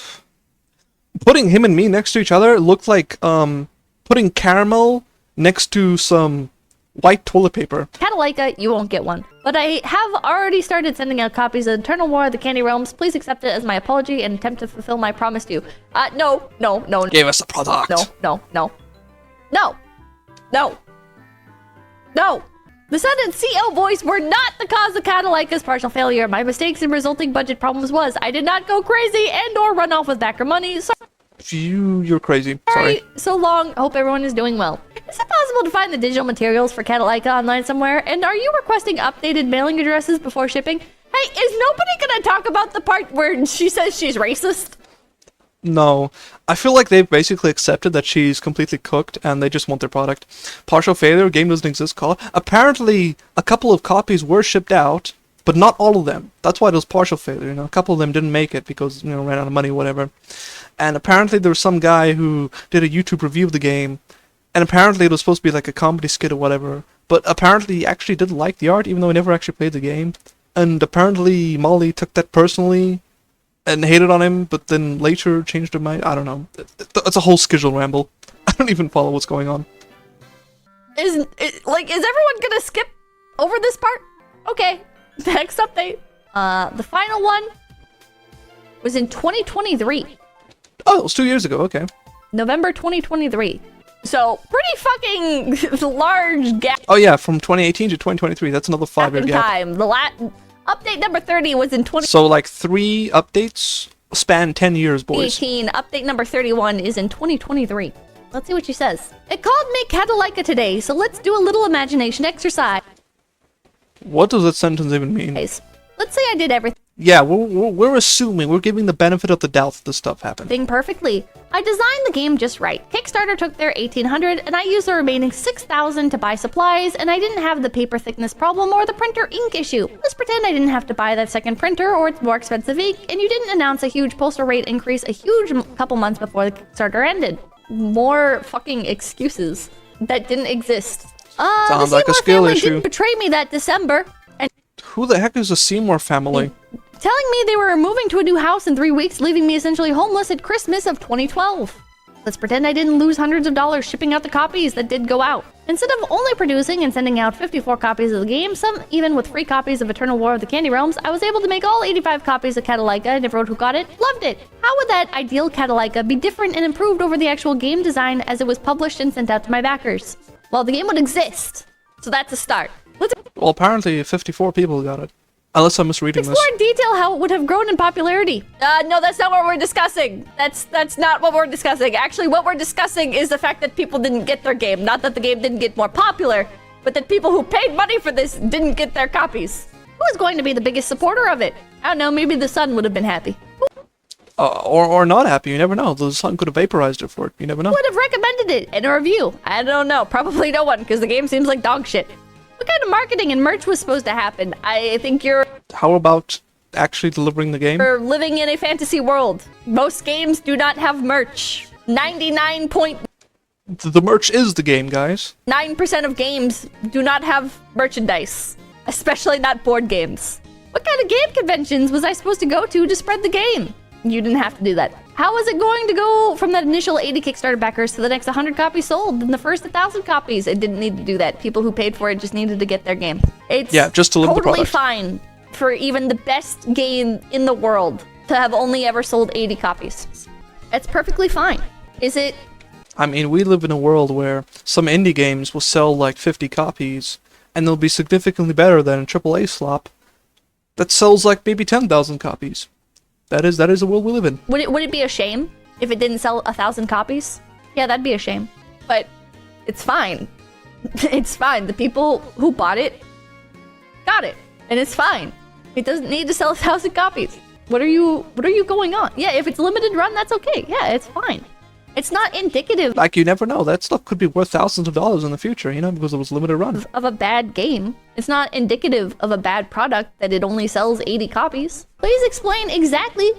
Putting him and me next to each other looked like, putting caramel next to some white toilet paper. Catalika, you won't get one. But I have already started sending out copies of Eternal War of the Candy Realms. Please accept it as my apology and attempt to fulfill my promise to you. No. Give us the product. No. The Sun and CO voice were not the cause of Catalika's partial failure. My mistakes and resulting budget problems was I did not go crazy and or run off with backer money. You're crazy. Sorry. So long. Hope everyone is doing well. Is it possible to find the digital materials for Catalika online somewhere? And are you requesting updated mailing addresses before shipping? Hey, is nobody gonna talk about the part where she says she's racist? No. I feel like they've basically accepted that she's completely cooked and they just want their product. Partial failure, game doesn't exist call. Apparently, a couple of copies were shipped out, but not all of them. That's why it was partial failure. A couple of them didn't make it because, ran out of money, whatever. And apparently there was some guy who did a YouTube review of the game, and apparently it was supposed to be like a comedy skit or whatever, but apparently he actually didn't like the art, even though he never actually played the game. And apparently Molly took that personally and hated on him, but then later changed her mind. I don't know. It's a whole schedule ramble. I don't even follow what's going on. Is everyone gonna skip over this part? Okay, next update. The final one was in 2023. Oh, it was 2 years ago, okay. November 2023. So, pretty fucking large gap. Oh yeah, from 2018 to 2023. That's another 5-year gap. Time. The update number 30 was in 2018. So like 3 updates span 10 years, boys. Update number 31 is in 2023. Let's see what she says. It called me Catalika today, so let's do a little imagination exercise. What does that sentence even mean? Let's say I did everything. Yeah, we're assuming, we're giving the benefit of the doubt that this stuff happened. Perfectly. I designed the game just right. Kickstarter took their $1,800 and I used the remaining $6,000 to buy supplies, and I didn't have the paper thickness problem or the printer ink issue. Let's pretend I didn't have to buy that second printer or its more expensive ink, and you didn't announce a huge postal rate increase a huge couple months before the Kickstarter ended. More fucking excuses that didn't exist. Sounds like a skill issue. Didn't betray me that December. And who the heck is the Seymour family? Telling me they were moving to a new house in 3 weeks, leaving me essentially homeless at Christmas of 2012. Let's pretend I didn't lose hundreds of dollars shipping out the copies that did go out. Instead of only producing and sending out 54 copies of the game, some even with free copies of Eternal War of the Candy Realms, I was able to make all 85 copies of Catalika, and everyone who got it loved it. How would that ideal Catalika be different and improved over the actual game design as it was published and sent out to my backers? Well, the game would exist, so that's a start. Well, apparently 54 people got it. Unless I'm misreading this. Explore in detail how it would have grown in popularity. No, that's not what we're discussing. That's not what we're discussing. Actually, what we're discussing is the fact that people didn't get their game. Not that the game didn't get more popular, but that people who paid money for this didn't get their copies. Who was going to be the biggest supporter of it? I don't know, maybe the Sun would have been happy. Or not happy, you never know. The Sun could have vaporized it for it, you never know. Who would have recommended it in a review? I don't know, probably no one, because the game seems like dog shit. What kind of marketing and merch was supposed to happen? I think you're... How about actually delivering the game? You're living in a fantasy world. Most games do not have merch. 99.9% The merch is the game, guys. of games do not have merchandise. Especially not board games. What kind of game conventions was I supposed to go to spread the game? You didn't have to do that. How was it going to go from that initial 80 Kickstarter backers to the next 100 copies sold and the first 1,000 copies? It didn't need to do that. People who paid for it just needed to get their game. It's just to live the totally product. fine for even the best game in the world to have only ever sold 80 copies. It's perfectly fine. Is it? I mean, we live in a world where some indie games will sell like 50 copies, and they'll be significantly better than a AAA slop that sells like maybe 10,000 copies. That is the world we live in. Would it be a shame if it didn't sell 1,000 copies? Yeah, that'd be a shame. But it's fine. It's fine. The people who bought it got it, and it's fine. It doesn't need to sell 1,000 copies. What are you going on? Yeah, if it's limited run, that's okay. Yeah, it's fine. It's not indicative Like, you never know. That stuff could be worth thousands of dollars in the future, you know, because it was limited run. of a bad game. It's not indicative of a bad product that it only sells 80 copies. Please explain exactly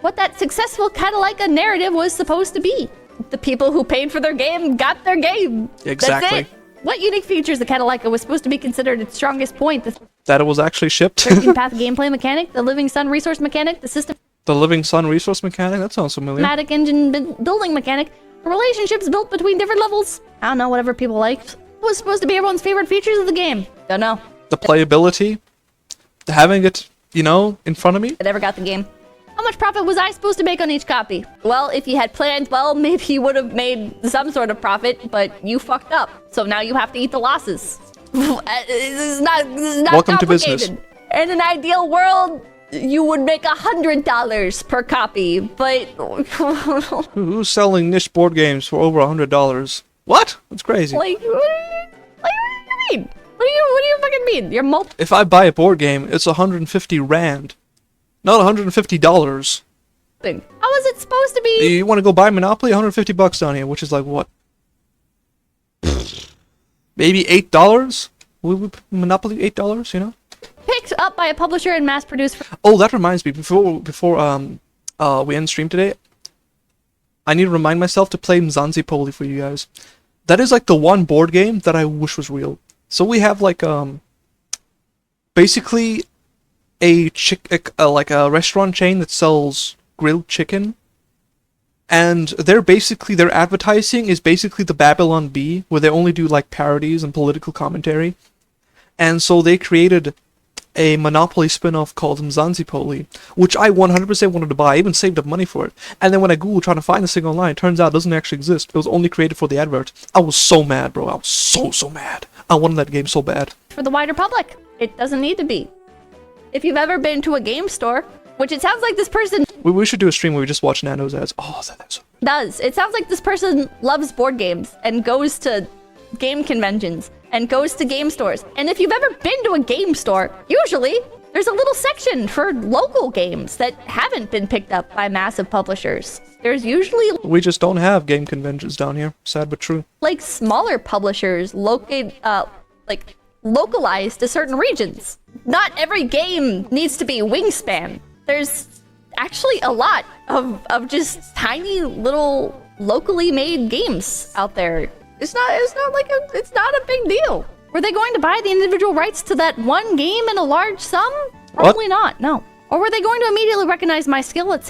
what that successful Catalika narrative was supposed to be. The people who paid for their game got their game. Exactly. That's it. What unique features of Catalika was supposed to be considered its strongest point? The That it was actually shipped. 13-path gameplay mechanic, the Living Sun resource mechanic, the systematic The Living Sun resource mechanic? That sounds familiar. engine building mechanic, the relationships built between different levels. I don't know, whatever people liked. What was supposed to be everyone's favorite features of the game? Don't know. The playability. Having it, you know, in front of me. I never got the game. How much profit was I supposed to make on each copy? Well, if you had planned well, maybe you would have made some sort of profit, but you fucked up. So now you have to eat the losses. This is not Welcome to complicated. business. In an ideal world, you would make $100 per copy, but Who's selling niche board games for over $100? What? That's crazy. what do you mean? What do you fucking mean? You're If I buy a board game, it's 150 rand, not $150. How is it supposed to be? You want to go buy Monopoly? 150 bucks down here, which is like what? Maybe $8? Monopoly $8, you know? Picked up by a publisher and mass-produced. Oh, that reminds me. Before we end stream today, I need to remind myself to play Mzansi Poli for you guys. That is like the one board game that I wish was real. So we have like basically like a restaurant chain that sells grilled chicken, and their advertising is basically the Babylon Bee, where they only do like parodies and political commentary. And so they created a Monopoly spin-off called Mzansi Poli, which I 100% wanted to buy. I even saved up money for it. And then when I Googled trying to find this thing online, it turns out it doesn't actually exist. It was only created for the advert. I was so mad, bro. I was so mad. I wanted that game so bad. For the wider public. It doesn't need to be. If you've ever been to a game store, which it sounds like this person We should do a stream where we just watch Nando's ads. Oh, that's... does. It sounds like this person loves board games and goes to game conventions and goes to game stores. And if you've ever been to a game store, usually there's a little section for local games that haven't been picked up by massive publishers. There's usually We just don't have game conventions down here. Sad but true. like smaller publishers like localized to certain regions. Not every game needs to be Wingspan. There's actually a lot of just tiny little locally made games out there. It's not a big deal. Were they going to buy the individual rights to that one game in a large sum? Probably not, no. Or were they going to immediately recognize my skill at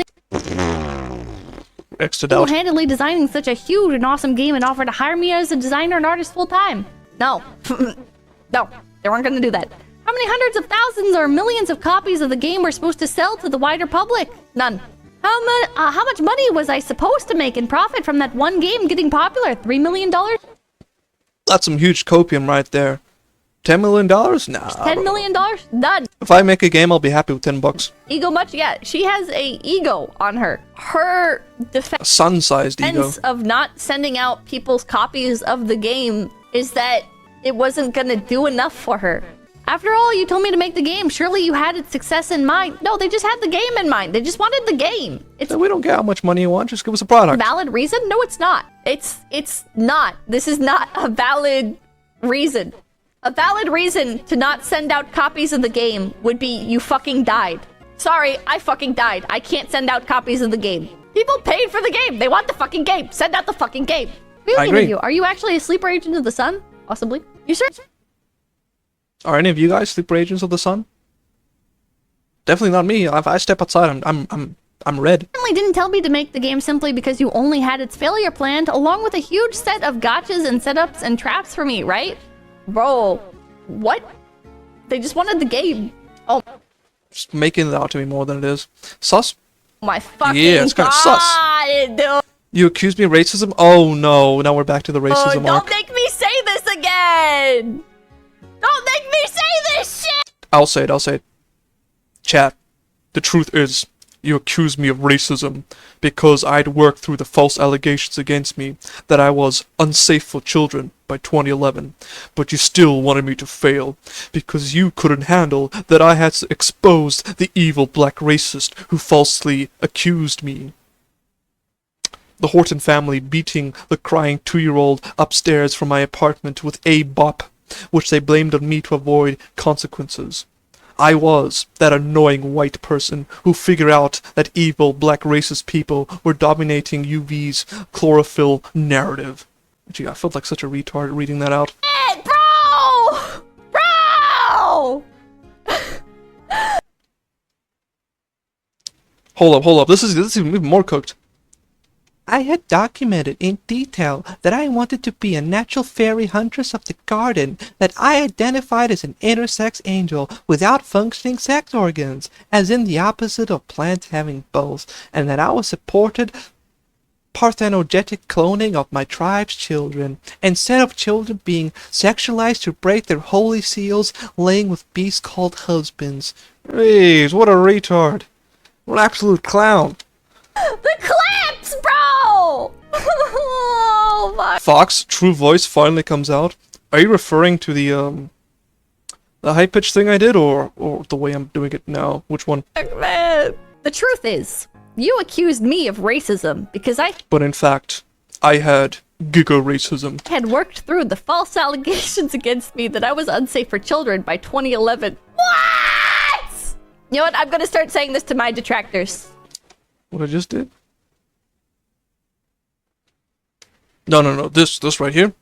Extra doubt. single-handedly designing such a huge and awesome game and offer to hire me as a designer and artist full-time? No. No, they weren't going to do that. How many hundreds of thousands or millions of copies of the game were supposed to sell to the wider public? None. How much money was I supposed to make in profit from that one game getting popular? $3 million? That's some huge copium right there. $10 million? Nah. $10 million? None. If I make a game, I'll be happy with 10 bucks. Ego much? Yeah, she has a ego on her. Her A sun-sized ego. defense of not sending out people's copies of the game is that it wasn't gonna do enough for her. After all, you told me to make the game. Surely you had its success in mind. No, they just had the game in mind. They just wanted the game. It's We don't care how much money you want, just give us a product. valid reason? No, it's not. It's not. This is not a valid reason. A valid reason to not send out copies of the game would be you fucking died. Sorry, I fucking died. I can't send out copies of the game. People paid for the game. They want the fucking game. Send out the fucking game. I agree. You. Are you actually a sleeper agent of the sun? Possibly. You sure? Are any of you guys sleeper agents of the sun? Definitely not me. If I step outside, I'm red. Certainly didn't tell me to make the game simply because you only had its failure planned, along with a huge set of gotchas and setups and traps for me, right? Bro, what? They just wanted the game. Oh, Just making it out to be more than it is. Sus? My fucking Yeah, it's kinda sus. god, dude. You accuse me of racism? Oh no, now we're back to the racism Don't arc. make me say this again! Don't make me say this shit! I'll say it. Chat, the truth is, you accused me of racism because I'd worked through the false allegations against me that I was unsafe for children by 2011. But you still wanted me to fail because you couldn't handle that I had exposed the evil black racist who falsely accused me. The Horton family beating the crying 2-year-old upstairs from my apartment with a bop, which they blamed on me to avoid consequences. I was that annoying white person who figured out that evil black racist people were dominating UV's chlorophyll narrative. Gee, I felt like such a retard reading that out. Hey, bro! Bro! Hold up. This is even more cooked. I had documented in detail that I wanted to be a natural fairy huntress of the garden, that I identified as an intersex angel without functioning sex organs, as in the opposite of plants having both, and that I was supported parthenogenetic cloning of my tribe's children, instead of children being sexualized to break their holy seals, laying with beasts called husbands. Jeez, what a retard. What an absolute clown. The clips, bro! Oh my. Fox, true voice finally comes out. Are you referring to the high pitch thing I did, or the way I'm doing it now? Which one? Man. The truth is, you accused me of racism because I But in fact, I had giga racism. had worked through the false allegations against me that I was unsafe for children by 2011. What? You know what? I'm gonna start saying this to my detractors. What I just did? No. This right here.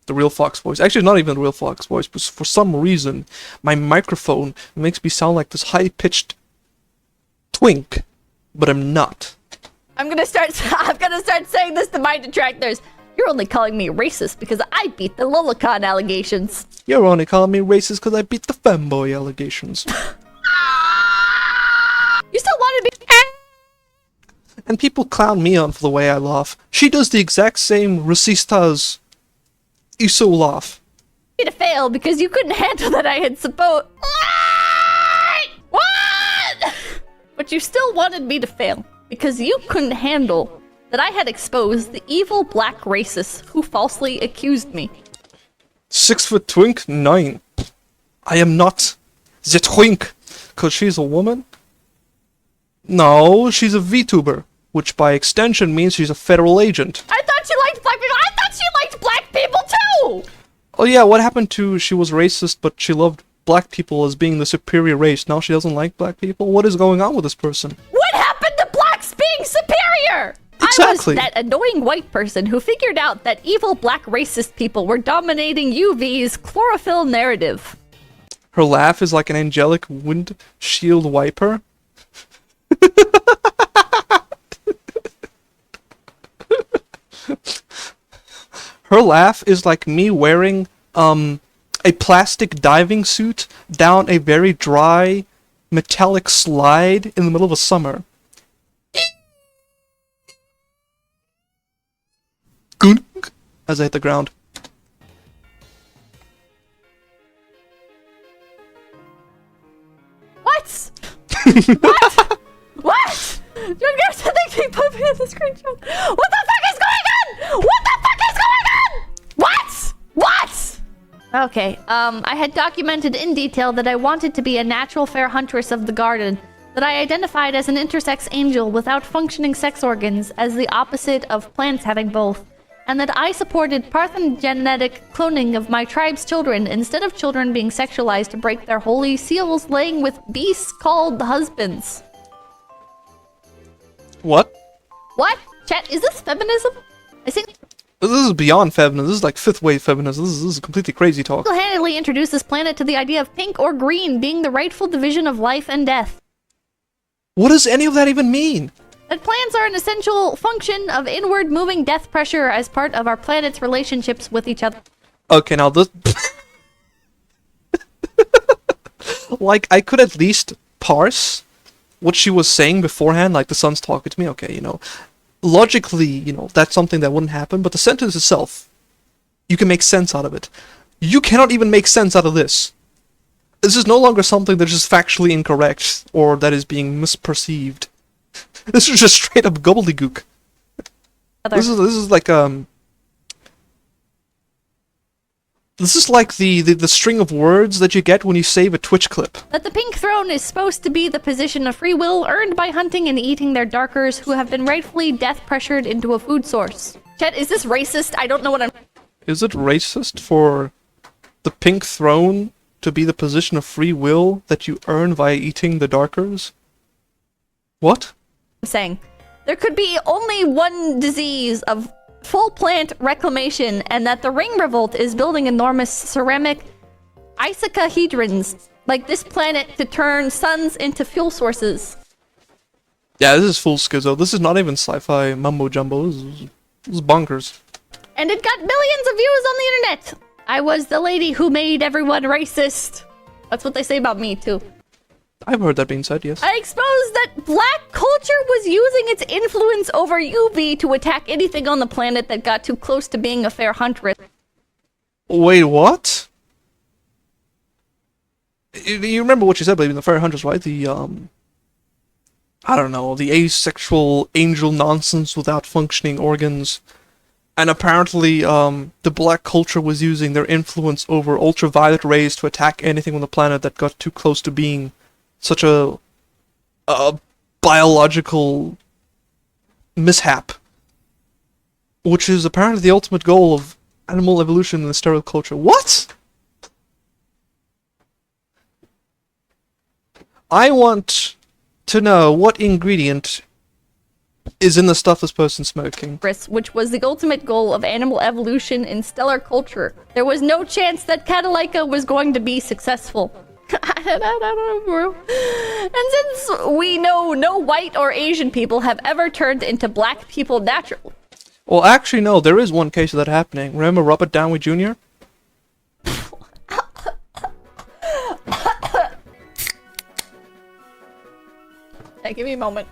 The real Fox voice. Actually, not even the real Fox voice, but for some reason, my microphone makes me sound like this high-pitched twink. But I'm not. I'm gonna start saying this to my detractors. You're only calling me racist because I beat the Lolicon allegations. You're only calling me racist because I beat the femboy allegations. You still wanted me. And people clown me on for the way I laugh. She does the exact same racistas ISO laugh. To fail because you couldn't handle that I had supposed. What? But you still wanted me to fail because you couldn't handle that I had exposed the evil black racist who falsely accused me. 6 foot twink? 9. I am not the twink. Cause she's a woman? No, she's a VTuber. Which by extension means she's a federal agent. I thought you liked black people. I thought you liked black people too. Oh yeah, what happened to she was racist but she loved black people as being the superior race. Now she doesn't like black people? What is going on with this person? What happened to blacks being superior? Exactly. I was that annoying white person who figured out that evil black racist people were dominating UV's chlorophyll narrative. Her laugh is like an angelic windshield wiper. Her laugh is like me wearing a plastic diving suit down a very dry metallic slide in the middle of a summer. Gunk, as I hit the ground. What? What? What? You're gonna think put me on the screenshot. What the fuck is going on? What the fuck is going on? What? What? Okay, I had documented in detail that I wanted to be a natural fair huntress of the garden, that I identified as an intersex angel without functioning sex organs as the opposite of plants having both, and that I supported parthenogenetic cloning of my tribe's children instead of children being sexualized to break their holy seals laying with beasts called husbands. What? What? Chat, is this feminism? I think This is beyond feminism. This is like 5th wave feminism. This is completely crazy talk. single-handedly introduced this planet to the idea of pink or green being the rightful division of life and death. What does any of that even mean? That plants are an essential function of inward moving death pressure as part of our planet's relationships with each other. Okay, now this... like, I could at least parse what she was saying beforehand, like the sun's talking to me, okay, you know, logically, you know, that's something that wouldn't happen, but the sentence itself, you can make sense out of it. You cannot even make sense out of this. This is no longer something that is just factually incorrect, or that is being misperceived. This is just straight up gobbledygook. This is like this is like the string of words that you get when you save a Twitch clip. That the pink throne is supposed to be the position of free will earned by hunting and eating their darkers who have been rightfully death pressured into a food source. Chet, is this racist? I don't know what I'm... Is it racist for the pink throne to be the position of free will that you earn via eating the darkers? What? saying. There could be only one disease of full plant reclamation, and that the Ring Revolt is building enormous ceramic icosahedrons like this planet to turn suns into fuel sources. Yeah, this is full schizo. This is not even sci-fi mumbo jumbo. This is bonkers. And it got millions of views on the internet. I was the lady who made everyone racist. That's what they say about me too. I've heard that being said, yes. I exposed that black culture was using its influence over UV to attack anything on the planet that got too close to being a fair huntress. Wait, what? You remember what you said, baby, the fair hunters, right? The, I don't know, the asexual angel nonsense without functioning organs. And apparently, the black culture was using their influence over ultraviolet rays to attack anything on the planet that got too close to being such a biological mishap. Which is apparently the ultimate goal of animal evolution in the sterile culture. What? I want to know what ingredient is in the stuff this person's smoking. Which was the ultimate goal of animal evolution in stellar culture. There was no chance that Catalyca was going to be successful. I don't know, bro. And since we know no white or Asian people have ever turned into black people naturally. Well, actually, no, there is one case of that happening. Remember Robert Downey Jr.? Yeah, give me a moment.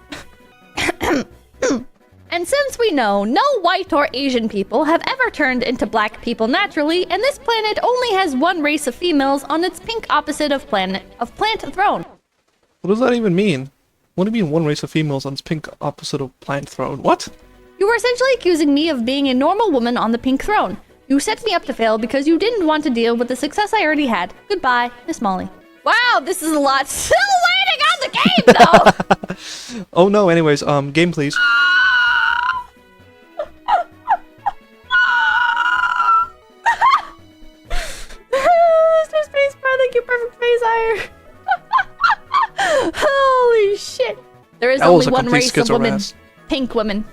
And since we know no white or Asian people have ever turned into black people naturally, and this planet only has one race of females on its pink opposite of plant throne. What does that even mean? What do you mean one race of females on its pink opposite of plant throne? What? You were essentially accusing me of being a normal woman on the pink throne. You set me up to fail because you didn't want to deal with the success I already had. Goodbye, Miss Molly. Wow, this is a lot. Still waiting on the game, though! Oh no, anyways, game please. Mr. Spacebar, thank you, perfect face hire. Holy shit. There is only one race of women. Pink women.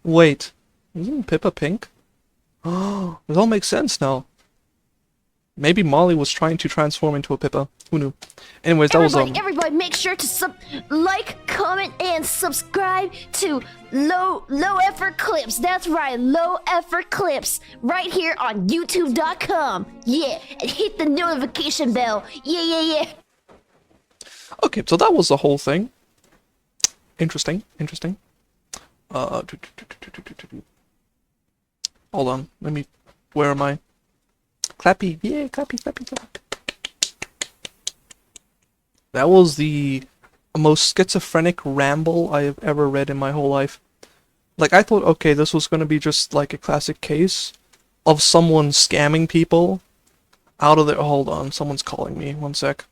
Wait. Isn't Pippa pink? Oh, it all makes sense now. Maybe Molly was trying to transform into a Pippa. Who knew? Anyways, that was Everybody, make sure to like, comment, and subscribe to Low Effort Clips. That's right, Low Effort Clips, right here on YouTube.com. Yeah, and hit the notification bell. Yeah. Okay, so that was the whole thing. Interesting. Hold on, let me. Where am I? Clappy, yeah, clappy. That was the most schizophrenic ramble I have ever read in my whole life. Like, I thought, okay, this was gonna be just like a classic case of someone scamming people out of their. Hold on, someone's calling me. 1 sec.